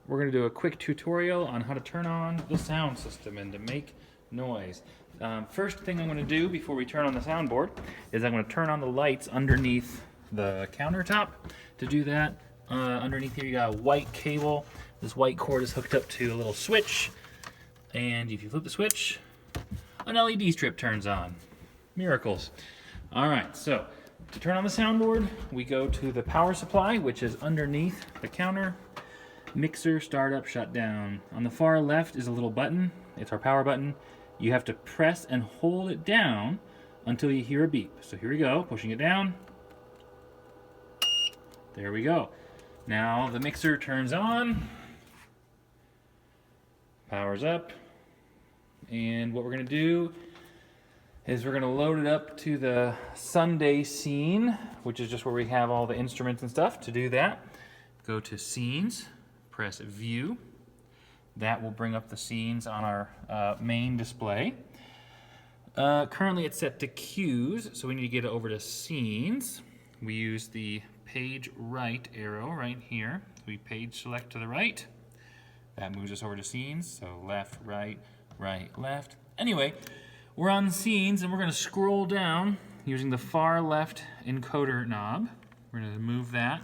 we're going to do a quick tutorial on how to turn on the sound system and to make noise. First thing I'm going to do before we turn on the soundboard is I'm going to turn on the lights underneath the countertop. To do that, underneath here you got a white cable. This white cord is hooked up to a little switch, and if you flip the switch, an LED strip turns on. Miracles. All right, so to turn on the soundboard, we go to the power supply, which is underneath the counter. Mixer, startup, shutdown. On the far left is a little button. It's our power button. You have to press and hold it down until you hear a beep. So here we go, pushing it down. There we go. Now the mixer turns on. Powers up. And what we're going to do is we're going to load it up to the Sunday scene, which is just where we have all the instruments and stuff. To do that, go to Scenes, press View. That will bring up the scenes on our main display. Currently it's set to Cues, so we need to get it over to Scenes. We use the page right arrow right here. We page select to the right. That moves us over to Scenes, so left, right, right, left. Anyway, we're on Scenes and we're going to scroll down using the far left encoder knob. We're going to move that.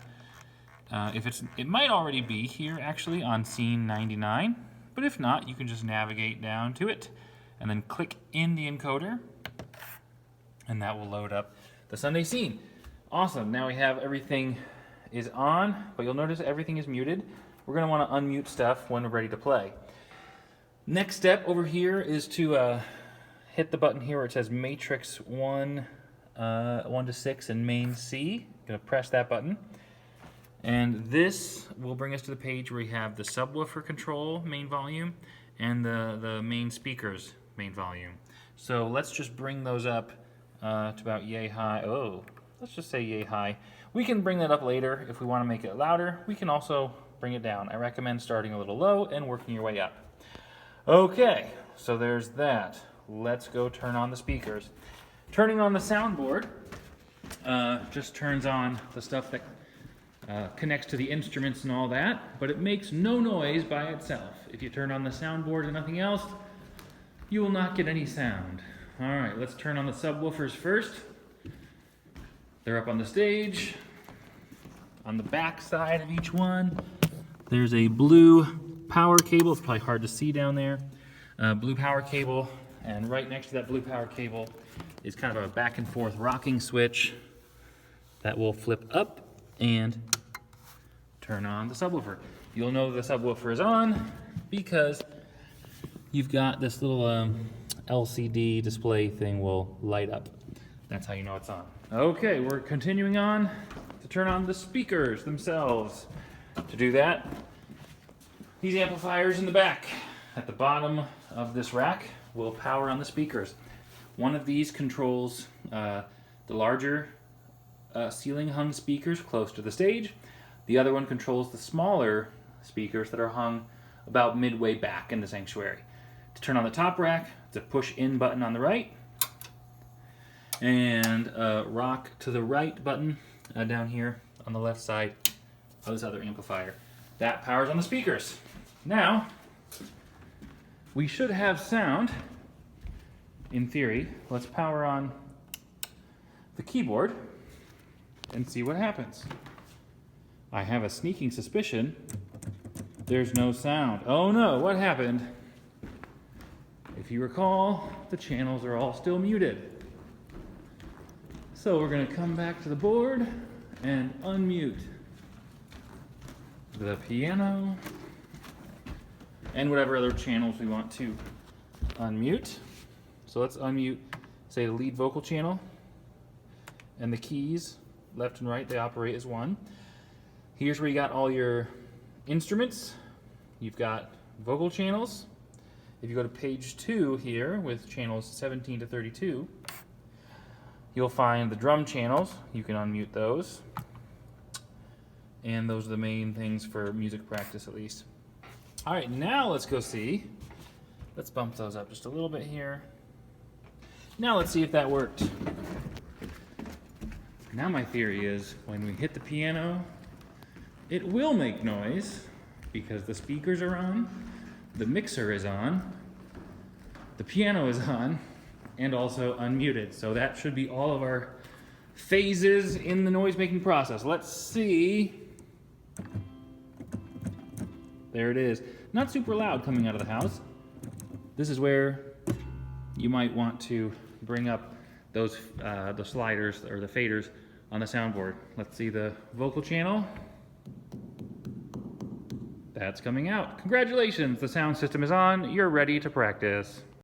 It might already be here actually on scene 99, but if not, you can just navigate down to it and then click in the encoder, and that will load up the Sunday scene. Awesome, now we have everything is on, but you'll notice everything is muted. We're going to want to unmute stuff when we're ready to play. Next step over here is to hit the button here where it says Matrix 1 to 6 and main C. Going to press that button. And this will bring us to the page where we have the subwoofer control main volume and the main speakers main volume. So let's just bring those up to about yay high. Oh, let's just say yay high. We can bring that up later if we want to make it louder. We can also bring it down. I recommend starting a little low and working your way up. Okay, so there's that. Let's go turn on the speakers. Turning on the soundboard just turns on the stuff that connects to the instruments and all that, but it makes no noise by itself. If you turn on the soundboard and nothing else, you will not get any sound. All right, let's turn on the subwoofers first. They're up on the stage. On the back side of each one, there's a blue power cable. It's probably hard to see down there. Blue power cable, and right next to that blue power cable is kind of a back and forth rocking switch that will flip up and turn on the subwoofer. You'll know the subwoofer is on because you've got this little LCD display thing will light up. That's how you know it's on. Okay, we're continuing on to turn on the speakers themselves. To do that, these amplifiers in the back at the bottom of this rack will power on the speakers. One of these controls the larger ceiling hung speakers close to the stage. The other one controls the smaller speakers that are hung about midway back in the sanctuary. To turn on the top rack, it's a push in button on the right, and a rock to the right button down here on the left side of this other amplifier. That powers on the speakers. Now, we should have sound, in theory. Let's power on the keyboard and see what happens. I have a sneaking suspicion there's no sound. Oh no, what happened? If you recall, the channels are all still muted. So we're going to come back to the board and unmute the piano and whatever other channels we want to unmute. So let's unmute, say, the lead vocal channel, and the keys, left and right, they operate as one. Here's where you got all your instruments. You've got vocal channels. If you go to page 2 here with channels 17 to 32, you'll find the drum channels. You can unmute those. And those are the main things for music practice, at least. All right, now let's go see. Let's bump those up just a little bit here. Now let's see if that worked. Now my theory is when we hit the piano, it will make noise, because the speakers are on, the mixer is on, the piano is on, and also unmuted. So that should be all of our phases in the noise making process. Let's see. There it is. Not super loud coming out of the house. This is where you might want to bring up those the sliders or the faders on the soundboard. Let's see the vocal channel. That's coming out. Congratulations, the sound system is on. You're ready to practice.